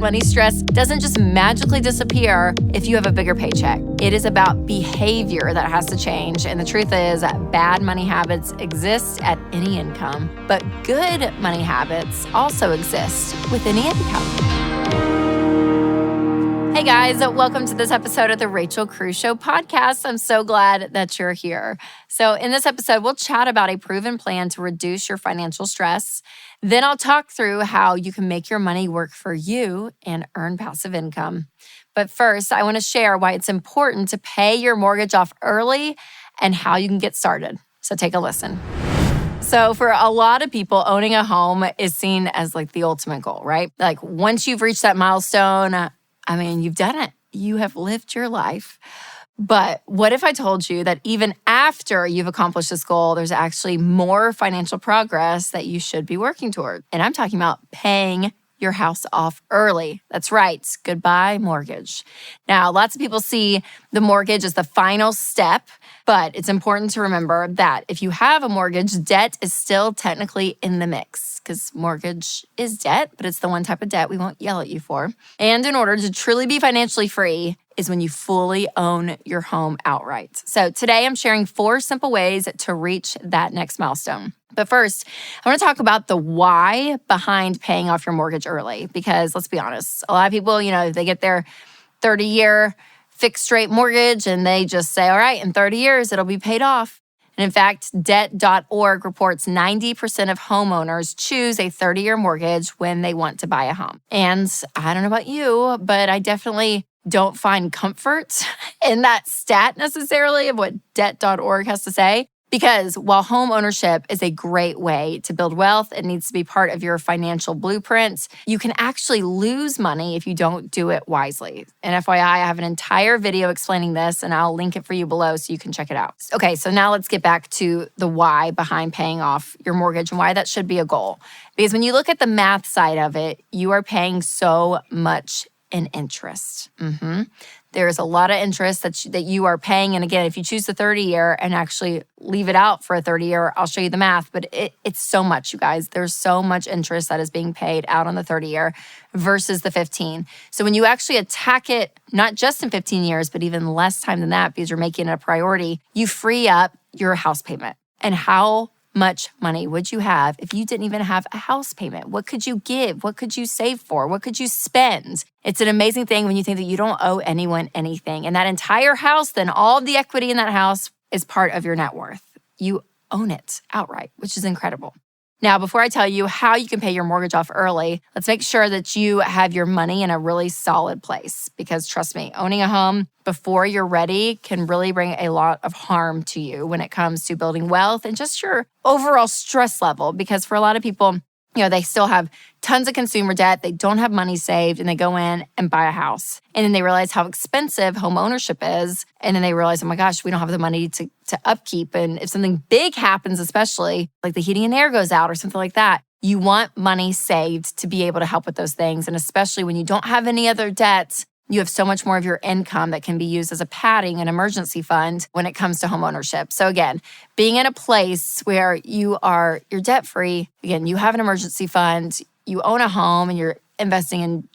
money stress doesn't just magically disappear if you have a bigger paycheck. It is about behavior that has to change. And the truth is that bad money habits exist at any income, but good money habits also exist with any income. Hey guys, welcome to this episode of the Rachel Cruze Show podcast. I'm so glad that you're here. So in this episode, we'll chat about a proven plan to reduce your financial stress. Then I'll talk through how you can make your money work for you and earn passive income. But first, I want to share why it's important to pay your mortgage off early and how you can get started. So take a listen. So for a lot of people, owning a home is seen as like the ultimate goal, right? Like once you've reached that milestone, you've done it. You have lived your life. But what if I told you that even after you've accomplished this goal, there's actually more financial progress that you should be working toward? And I'm talking about paying your house off early. That's right. Goodbye, mortgage. Now, lots of people see the mortgage as the final step, but it's important to remember that if you have a mortgage, debt is still technically in the mix because mortgage is debt, but it's the one type of debt we won't yell at you for. And in order to truly be financially free is when you fully own your home outright. So today I'm sharing 4 simple ways to reach that next milestone. But first, I want to talk about the why behind paying off your mortgage early. Because let's be honest, a lot of people, they get their 30-year fixed rate mortgage and they just say, all right, in 30 years, it'll be paid off. And in fact, debt.org reports 90% of homeowners choose a 30-year mortgage when they want to buy a home. And I don't know about you, but I definitely don't find comfort in that stat necessarily of what debt.org has to say. Because while home ownership is a great way to build wealth, it needs to be part of your financial blueprint. You can actually lose money if you don't do it wisely. And FYI, I have an entire video explaining this, and I'll link it for you below so you can check it out. Okay, so now let's get back to the why behind paying off your mortgage and why that should be a goal. Because when you look at the math side of it, you are paying so much in interest. There's a lot of interest that you are paying. And again, if you choose the 30-year and actually leave it out for a 30-year, I'll show you the math, but it's so much, you guys. There's so much interest that is being paid out on the 30-year versus the 15. So when you actually attack it, not just in 15 years, but even less time than that, because you're making it a priority, you free up your house payment. And how much money would you have if you didn't even have a house payment? What could you give? What could you save for? What could you spend? It's an amazing thing when you think that you don't owe anyone anything. And that entire house, then all of the equity in that house is part of your net worth. You own it outright, which is incredible. Now, before I tell you how you can pay your mortgage off early, let's make sure that you have your money in a really solid place. Because trust me, owning a home before you're ready can really bring a lot of harm to you when it comes to building wealth and just your overall stress level. Because for a lot of people, they still have tons of consumer debt, they don't have money saved, and they go in and buy a house. And then they realize how expensive home ownership is. And then they realize, oh my gosh, we don't have the money to upkeep. And if something big happens, especially like the heating and air goes out or something like that, you want money saved to be able to help with those things. And especially when you don't have any other debts, you have so much more of your income that can be used as a padding, an emergency fund when it comes to home ownership. So again, being in a place where you're debt-free, again, you have an emergency fund, you own a home and you're investing in,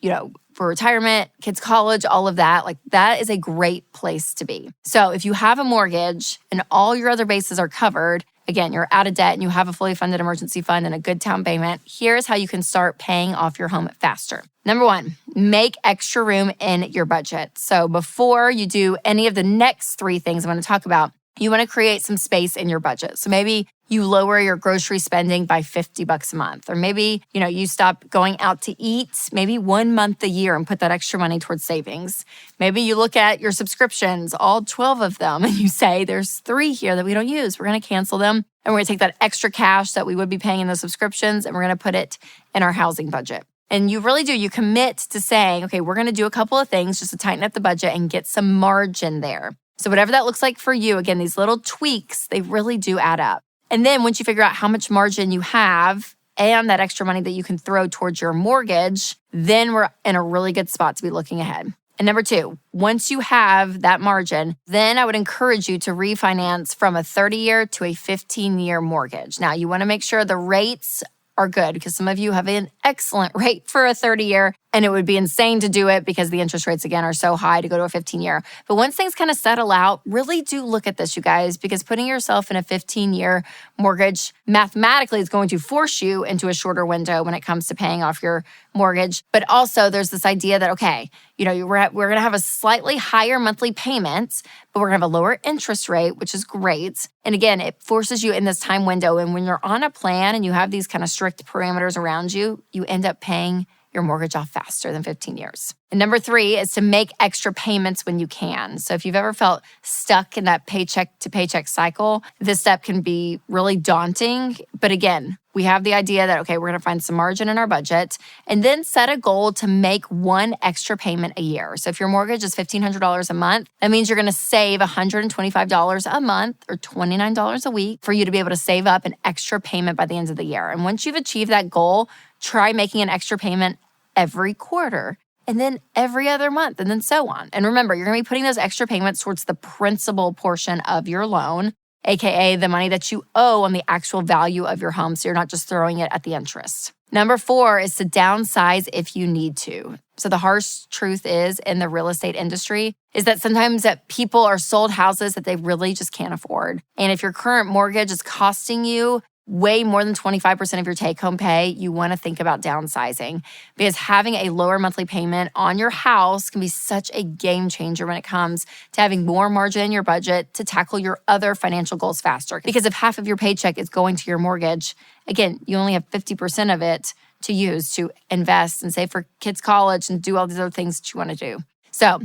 for retirement, kids' college, all of that, like that is a great place to be. So if you have a mortgage and all your other bases are covered, again, you're out of debt and you have a fully funded emergency fund and a good down payment, here's how you can start paying off your home faster. Number 1, make extra room in your budget. So before you do any of the next 3 things I'm going to talk about, you want to create some space in your budget. So maybe you lower your grocery spending by $50 a month. Or maybe, you stop going out to eat maybe 1 month a year and put that extra money towards savings. Maybe you look at your subscriptions, all 12 of them, and you say, there's 3 here that we don't use. We're going to cancel them. And we're going to take that extra cash that we would be paying in those subscriptions and we're going to put it in our housing budget. And you really do. You commit to saying, okay, we're going to do a couple of things just to tighten up the budget and get some margin there. So whatever that looks like for you, again, these little tweaks, they really do add up. And then once you figure out how much margin you have and that extra money that you can throw towards your mortgage, then we're in a really good spot to be looking ahead. And number 2, once you have that margin, then I would encourage you to refinance from a 30-year to a 15-year mortgage. Now, you want to make sure the rates are good because some of you have an excellent rate for a 30-year And it would be insane to do it because the interest rates, again, are so high to go to a 15-year. But once things kind of settle out, really do look at this, you guys, because putting yourself in a 15-year mortgage mathematically is going to force you into a shorter window when it comes to paying off your mortgage. But also there's this idea that, okay, we're going to have a slightly higher monthly payment, but we're going to have a lower interest rate, which is great. And again, it forces you in this time window. And when you're on a plan and you have these kind of strict parameters around you, you end up paying your mortgage off faster than 15 years. And number 3 is to make extra payments when you can. So if you've ever felt stuck in that paycheck to paycheck cycle, this step can be really daunting. But again, we have the idea that, okay, we're going to find some margin in our budget and then set a goal to make one extra payment a year. So if your mortgage is $1,500 a month, that means you're going to save $125 a month or $29 a week for you to be able to save up an extra payment by the end of the year. And once you've achieved that goal, try making an extra payment every quarter and then every other month and then so on. And remember, you're going to be putting those extra payments towards the principal portion of your loan, aka the money that you owe on the actual value of your home. So you're not just throwing it at the interest. Number 4 is to downsize if you need to. So the harsh truth is in the real estate industry is that sometimes that people are sold houses that they really just can't afford. And if your current mortgage is costing you way more than 25% of your take-home pay, you want to think about downsizing because having a lower monthly payment on your house can be such a game changer when it comes to having more margin in your budget to tackle your other financial goals faster. Because if half of your paycheck is going to your mortgage, again, you only have 50% of it to use to invest and save for kids' college and do all these other things that you want to do. So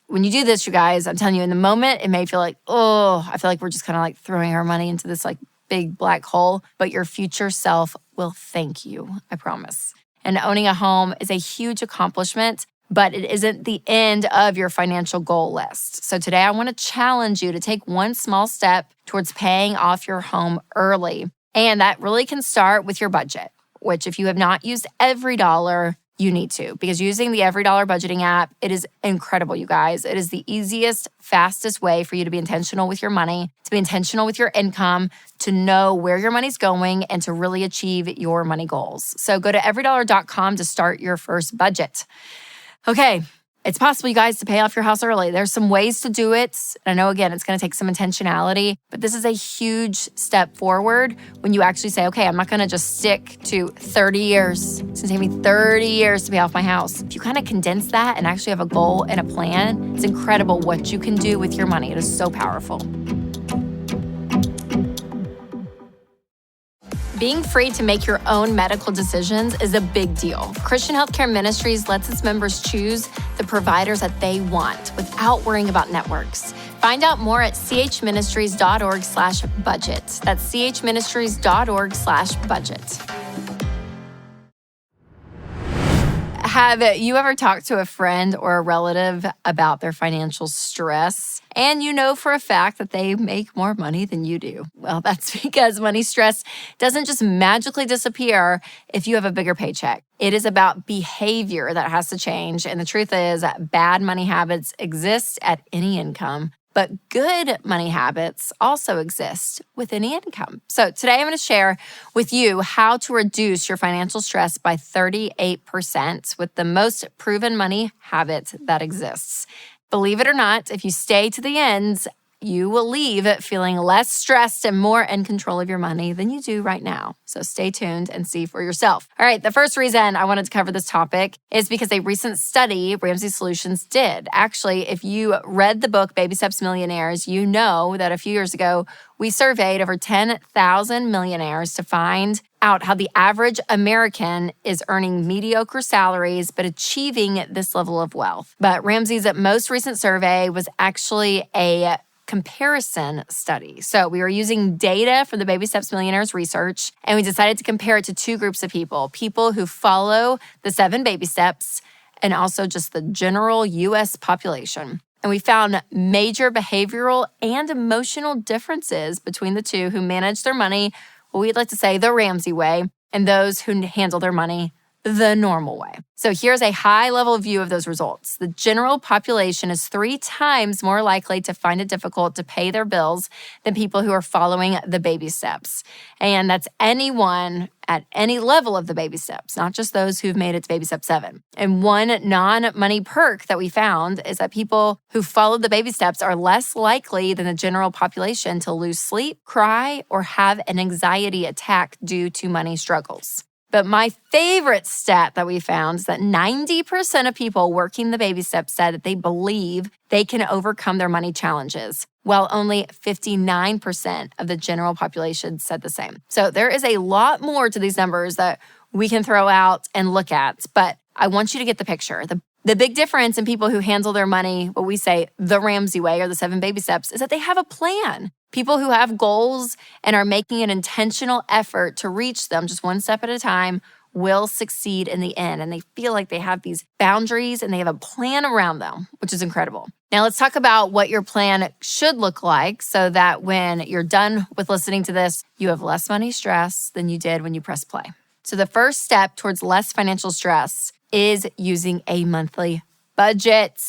when you do this, you guys, I'm telling you, in the moment, it may feel like, oh, I feel like we're just kind of like throwing our money into this like big black hole, but your future self will thank you, I promise. And owning a home is a huge accomplishment, but it isn't the end of your financial goal list. So today I want to challenge you to take one small step towards paying off your home early. And that really can start with your budget, which if you have not used every dollar, you need to, because using the Every Dollar budgeting app, it is incredible, you guys. It is the easiest, fastest way for you to be intentional with your money, to be intentional with your income, to know where your money's going, and to really achieve your money goals. So go to everydollar.com to start your first budget. Okay, it's possible, you guys, to pay off your house early. There's some ways to do it. I know, again, it's going to take some intentionality, but this is a huge step forward when you actually say, okay, I'm not going to just stick to 30 years. It's going to take me 30 years to pay off my house. If you kind of condense that and actually have a goal and a plan, it's incredible what you can do with your money. It is so powerful. Being free to make your own medical decisions is a big deal. Christian Healthcare Ministries lets its members choose the providers that they want without worrying about networks. Find out more at chministries.org/budget. That's chministries.org/budget. Have you ever talked to a friend or a relative about their financial stress, and you know for a fact that they make more money than you do? Well, that's because money stress doesn't just magically disappear if you have a bigger paycheck. It is about behavior that has to change, and the truth is that bad money habits exist at any income. But good money habits also exist with any income. So today I'm going to share with you how to reduce your financial stress by 38% with the most proven money habit that exists. Believe it or not, if you stay to the end, you will leave feeling less stressed and more in control of your money than you do right now. So stay tuned and see for yourself. All right, the first reason I wanted to cover this topic is because a recent study Ramsey Solutions did. Actually, if you read the book Baby Steps Millionaires, you know that a few years ago, we surveyed over 10,000 millionaires to find out how the average American is earning mediocre salaries but achieving this level of wealth. But Ramsey's most recent survey was actually a comparison study. So we were using data from the Baby Steps Millionaires research, and we decided to compare it to two groups of people who follow the 7 baby steps and also just the general U.S. population. And we found major behavioral and emotional differences between the two who manage their money, what we'd like to say the Ramsey way, and those who handle their money the normal way. So here's a high-level view of those results. The general population is 3 times more likely to find it difficult to pay their bills than people who are following the baby steps. And that's anyone at any level of the baby steps, not just those who've made it to baby step 7. And one non-money perk that we found is that people who followed the baby steps are less likely than the general population to lose sleep, cry, or have an anxiety attack due to money struggles. But my favorite stat that we found is that 90% of people working the baby steps said that they believe they can overcome their money challenges, while only 59% of the general population said the same. So there is a lot more to these numbers that we can throw out and look at, but I want you to get the picture. The big difference in people who handle their money, what we say the Ramsey way or the 7 baby steps, is that they have a plan. People who have goals and are making an intentional effort to reach them just one step at a time will succeed in the end. And they feel like they have these boundaries and they have a plan around them, which is incredible. Now let's talk about what your plan should look like so that when you're done with listening to this, you have less money stress than you did when you press play. So the first step towards less financial stress is using a monthly budget.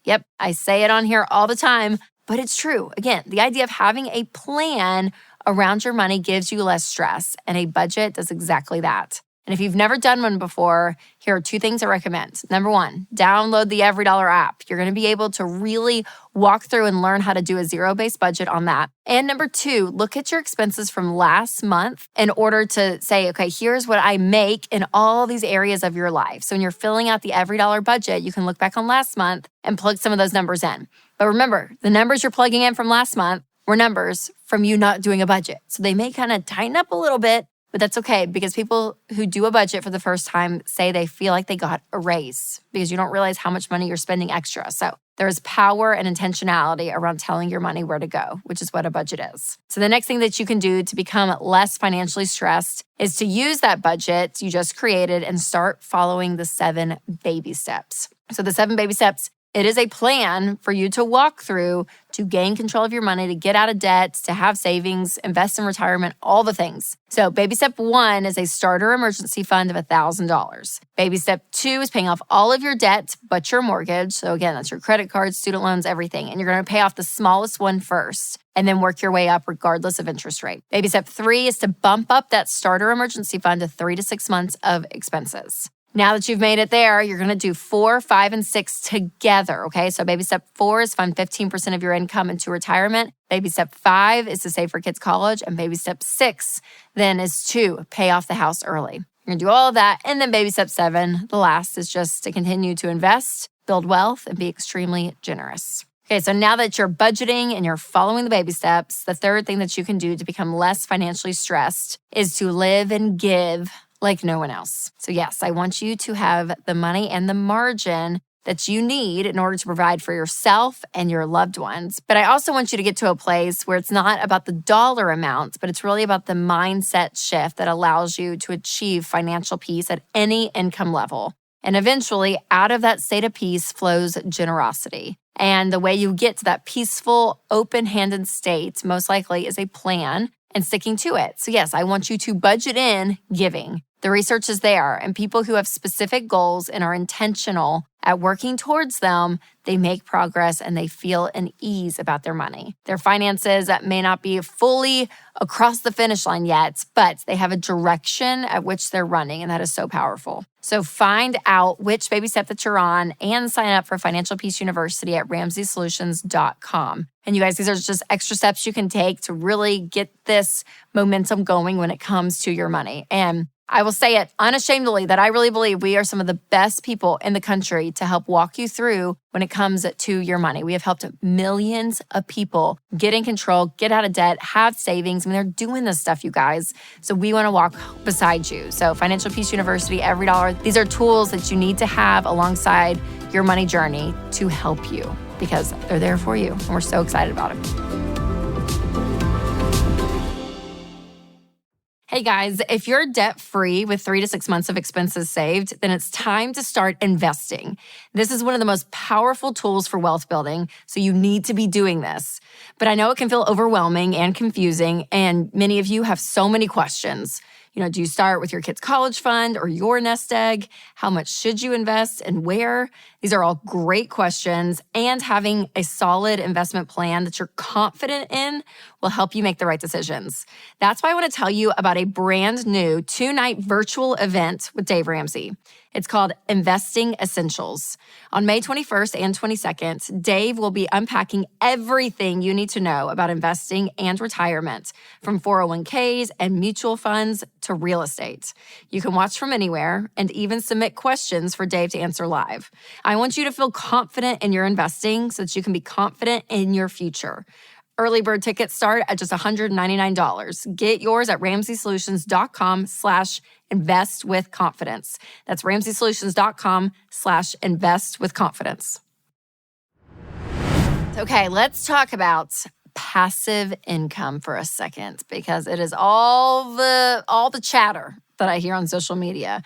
Yep, I say it on here all the time, but it's true. Again, the idea of having a plan around your money gives you less stress, and a budget does exactly that. And if you've never done one before, here are 2 things I recommend. Number 1, download the Every Dollar app. You're going to be able to really walk through and learn how to do a zero-based budget on that. And number 2, look at your expenses from last month in order to say, okay, here's what I make in all these areas of your life. So when you're filling out the Every Dollar budget, you can look back on last month and plug some of those numbers in. But remember, the numbers you're plugging in from last month were numbers from you not doing a budget. So they may kind of tighten up a little bit, but that's okay because people who do a budget for the first time say they feel like they got a raise because you don't realize how much money you're spending extra. So there's power and intentionality around telling your money where to go, which is what a budget is. So the next thing that you can do to become less financially stressed is to use that budget you just created and start following the 7 baby steps. So the 7 baby steps, it is a plan for you to walk through to gain control of your money, to get out of debt, to have savings, invest in retirement, all the things. So baby step 1 is a starter emergency fund of $1,000. Baby step 2 is paying off all of your debt but your mortgage. So again, that's your credit cards, student loans, everything. And you're going to pay off the smallest one first and then work your way up regardless of interest rate. Baby step 3 is to bump up that starter emergency fund to 3 to 6 months of expenses. Now that you've made it there, you're going to do 4, 5, and 6 together, okay? So baby step 4 is fund 15% of your income into retirement. Baby step 5 is to save for kids' college. And baby step 6 then is to pay off the house early. You're going to do all of that. And then baby step 7, the last, is just to continue to invest, build wealth, and be extremely generous. Okay, so now that you're budgeting and you're following the baby steps, the third thing that you can do to become less financially stressed is to live and give like no one else. So yes, I want you to have the money and the margin that you need in order to provide for yourself and your loved ones. But I also want you to get to a place where it's not about the dollar amounts, but it's really about the mindset shift that allows you to achieve financial peace at any income level. And eventually, out of that state of peace flows generosity. And the way you get to that peaceful, open-handed state most likely is a plan and sticking to it. So yes, I want you to budget in giving. The research is there, and people who have specific goals and are intentional at working towards them, they make progress and they feel an ease about their money. Their finances may not be fully across the finish line yet, but they have a direction at which they're running, and that is so powerful. So find out which baby step that you're on and sign up for Financial Peace University at RamseySolutions.com. And you guys, these are just extra steps you can take to really get this momentum going when it comes to your money. And I will say it unashamedly that I really believe we are some of the best people in the country to help walk you through when it comes to your money. We have helped millions of people get in control, get out of debt, have savings. I mean, they're doing this stuff, you guys. So we want to walk beside you. So Financial Peace University, Every Dollar, these are tools that you need to have alongside your money journey to help you because they're there for you. And we're so excited about it. Hey guys, if you're debt-free with 3 to 6 months of expenses saved, then it's time to start investing. This is one of the most powerful tools for wealth building, so you need to be doing this. But I know it can feel overwhelming and confusing, and many of you have so many questions. Do you start with your kid's college fund or your nest egg? How much should you invest and where? These are all great questions, and having a solid investment plan that you're confident in will help you make the right decisions. That's why I want to tell you about a brand new 2-night virtual event with Dave Ramsey. It's called Investing Essentials. On May 21st and 22nd, Dave will be unpacking everything you need to know about investing and retirement, from 401ks and mutual funds to real estate. You can watch from anywhere and even submit questions for Dave to answer live. I want you to feel confident in your investing so that you can be confident in your future. Early bird tickets start at just $199. Get yours at ramseysolutions.com/invest with confidence. That's ramseysolutions.com/invest with confidence. Okay, let's talk about passive income for a second, because it is all the chatter that I hear on social media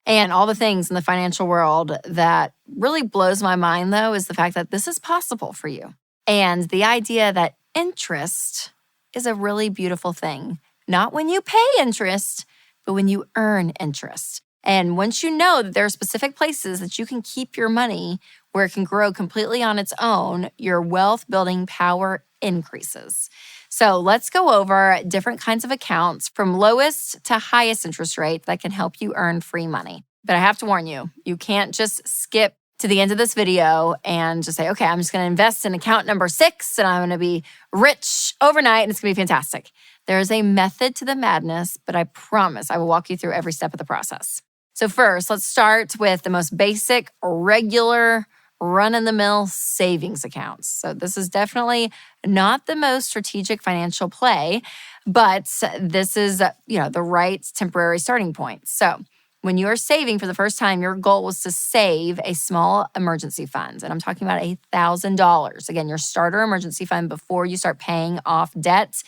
and all the things in the financial world that really blows my mind, though, is the fact that this is possible for you. And the idea that interest is a really beautiful thing. Not when you pay interest, but when you earn interest. And once you know that there are specific places that you can keep your money where it can grow completely on its own, your wealth building power increases. So let's go over different kinds of accounts from lowest to highest interest rate that can help you earn free money. But I have to warn you, you can't just skip to the end of this video and just say, okay, I'm just going to invest in account number 6 and I'm going to be rich overnight and it's going to be fantastic. There is a method to the madness, but I promise I will walk you through every step of the process. So first, let's start with the most basic, regular, run-of-the-mill savings accounts. So this is definitely not the most strategic financial play, but this is, the right temporary starting point. So when you are saving for the first time, your goal was to save a small emergency fund. And I'm talking about $1,000. Again, your starter emergency fund before you start paying off debt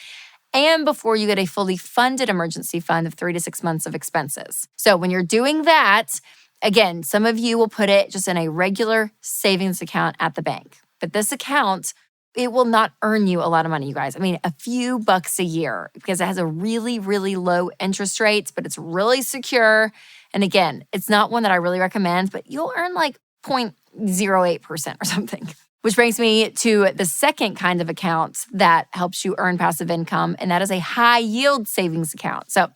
and before you get a fully funded emergency fund of 3 to 6 months of expenses. So when you're doing that, again, some of you will put it just in a regular savings account at the bank. But this account, it will not earn you a lot of money, you guys. I mean, a few bucks a year, because it has a really, really low interest rate, but it's really secure. And again, it's not one that I really recommend, but you'll earn like 0.08% or something. Which brings me to the second kind of account that helps you earn passive income, and that is a high yield savings account. So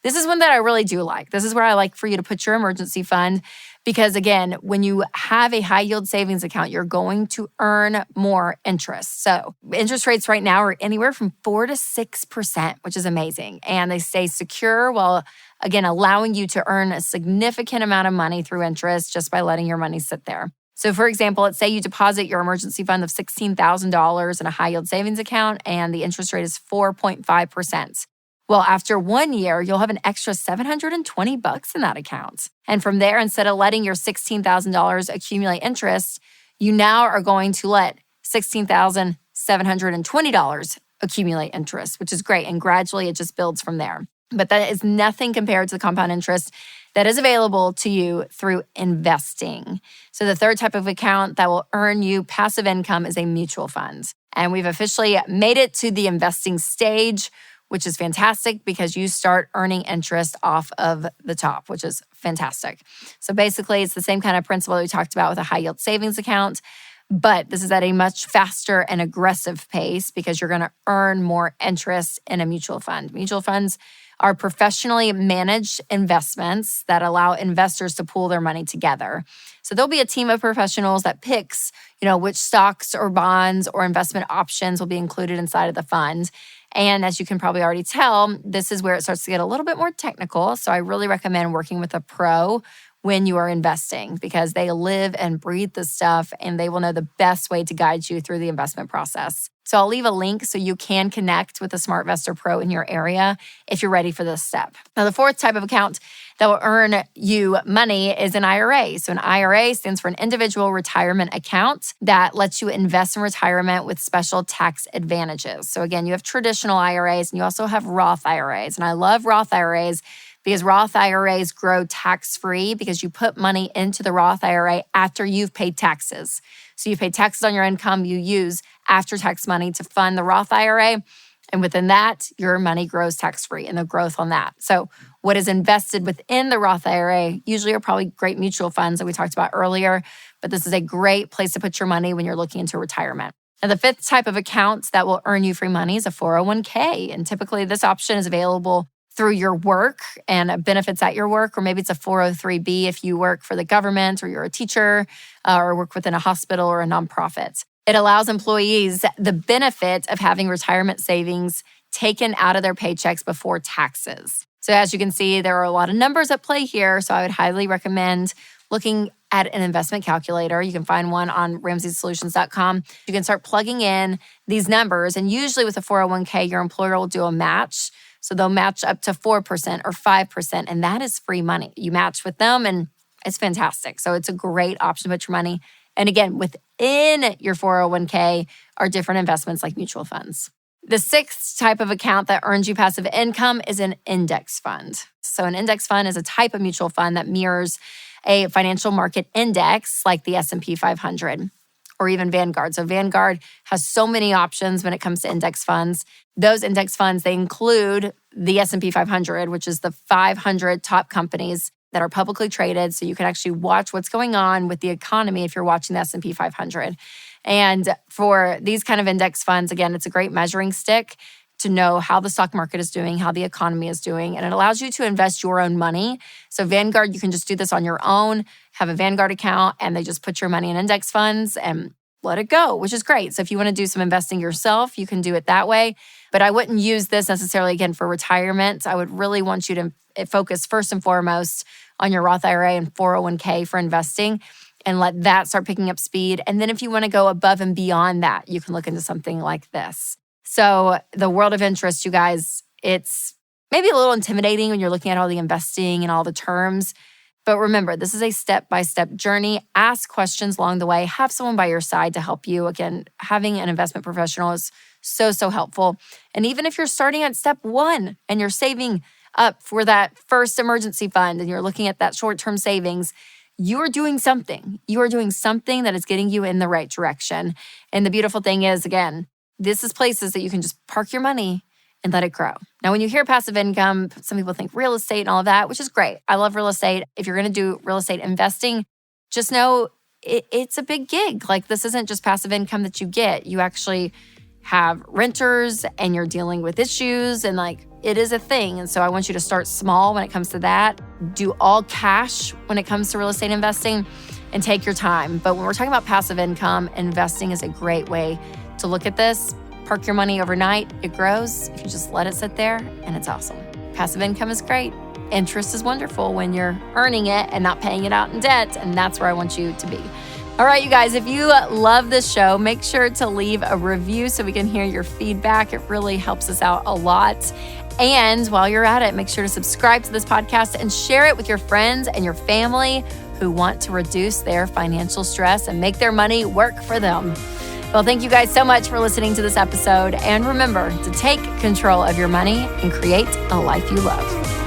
this is one that I really do like. This is where I like for you to put your emergency fund, because again, when you have a high yield savings account, you're going to earn more interest. So interest rates right now are anywhere from 4 to 6%, which is amazing. And they stay secure while, again, allowing you to earn a significant amount of money through interest just by letting your money sit there. So for example, let's say you deposit your emergency fund of $16,000 in a high yield savings account and the interest rate is 4.5%. Well, after 1 year, you'll have an extra $720 in that account. And from there, instead of letting your $16,000 accumulate interest, you now are going to let $16,720 accumulate interest, which is great. And gradually it just builds from there. But that is nothing compared to the compound interest that is available to you through investing. So the third type of account that will earn you passive income is a mutual fund. And we've officially made it to the investing stage, which is fantastic because you start earning interest off of the top, which is fantastic. So basically, it's the same kind of principle we talked about with a high yield savings account, but this is at a much faster and aggressive pace because you're going to earn more interest in a mutual fund. Mutual funds are professionally managed investments that allow investors to pool their money together. So there'll be a team of professionals that picks, which stocks or bonds or investment options will be included inside of the fund. And as you can probably already tell, this is where it starts to get a little bit more technical. So I really recommend working with a pro when you are investing because they live and breathe this stuff and they will know the best way to guide you through the investment process. So I'll leave a link so you can connect with a SmartVestor Pro in your area if you're ready for this step. Now, the fourth type of account that will earn you money is an IRA. So an IRA stands for an individual retirement account that lets you invest in retirement with special tax advantages. So again, you have traditional IRAs and you also have Roth IRAs. And I love Roth IRAs because Roth IRAs grow tax-free because you put money into the Roth IRA after you've paid taxes. So you pay taxes on your income, you use after-tax money to fund the Roth IRA, And within that, your money grows tax-free and the growth on that. So what is invested within the Roth IRA usually are probably great mutual funds that we talked about earlier, but this is a great place to put your money when you're looking into retirement. Now, the fifth type of account that will earn you free money is a 401k. And typically this option is available through your work and benefits at your work, or maybe it's a 403b if you work for the government or you're a teacher or work within a hospital or a nonprofit. It allows employees the benefit of having retirement savings taken out of their paychecks before taxes. So as you can see, there are a lot of numbers at play here. So I would highly recommend looking at an investment calculator. You can find one on RamseySolutions.com. You can start plugging in these numbers. And usually with a 401k, your employer will do a match. So they'll match up to 4% or 5%. And that is free money. You match with them and it's fantastic. So it's a great option to put your money. And again, within your 401k are different investments like mutual funds. The sixth type of account that earns you passive income is an index fund. So an index fund is a type of mutual fund that mirrors a financial market index like the S&P 500 or even Vanguard. So Vanguard has so many options when it comes to index funds. Those index funds, they include the S&P 500, which is the 500 top companies that are publicly traded. So you can actually watch what's going on with the economy if you're watching the S&P 500. And for these kind of index funds, again, it's a great measuring stick to know how the stock market is doing, how the economy is doing, and it allows you to invest your own money. So Vanguard, you can just do this on your own, have a Vanguard account, and they just put your money in index funds and let it go, which is great. So if you want to do some investing yourself, you can do it that way. But I wouldn't use this necessarily, again, for retirement. I would really want you to focus first and foremost on your Roth IRA and 401k for investing and let that start picking up speed. And then if you want to go above and beyond that, you can look into something like this. So the world of interest, you guys, it's maybe a little intimidating when you're looking at all the investing and all the terms. But remember, this is a step-by-step journey. Ask questions along the way. Have someone by your side to help you. Again, having an investment professional is so, so helpful. And even if you're starting at step one and you're saving up for that first emergency fund and you're looking at that short-term savings, you are doing something. You are doing something that is getting you in the right direction. And the beautiful thing is, again, this is places that you can just park your money and let it grow. Now, when you hear passive income, some people think real estate and all of that, which is great. I love real estate. If you're going to do real estate investing, just know it's a big gig. Like, this isn't just passive income that you get. You actually have renters and you're dealing with issues and like it is a thing. And so I want you to start small when it comes to that. Do all cash when it comes to real estate investing and take your time. But when we're talking about passive income, investing is a great way to look at this. Park your money overnight, it grows. If you just let it sit there, and it's awesome. Passive income is great. Interest is wonderful when you're earning it and not paying it out in debt, and that's where I want you to be. All right, you guys, if you love this show, make sure to leave a review so we can hear your feedback. It really helps us out a lot. And while you're at it, make sure to subscribe to this podcast and share it with your friends and your family who want to reduce their financial stress and make their money work for them. Well, thank you guys so much for listening to this episode. And remember to take control of your money and create a life you love.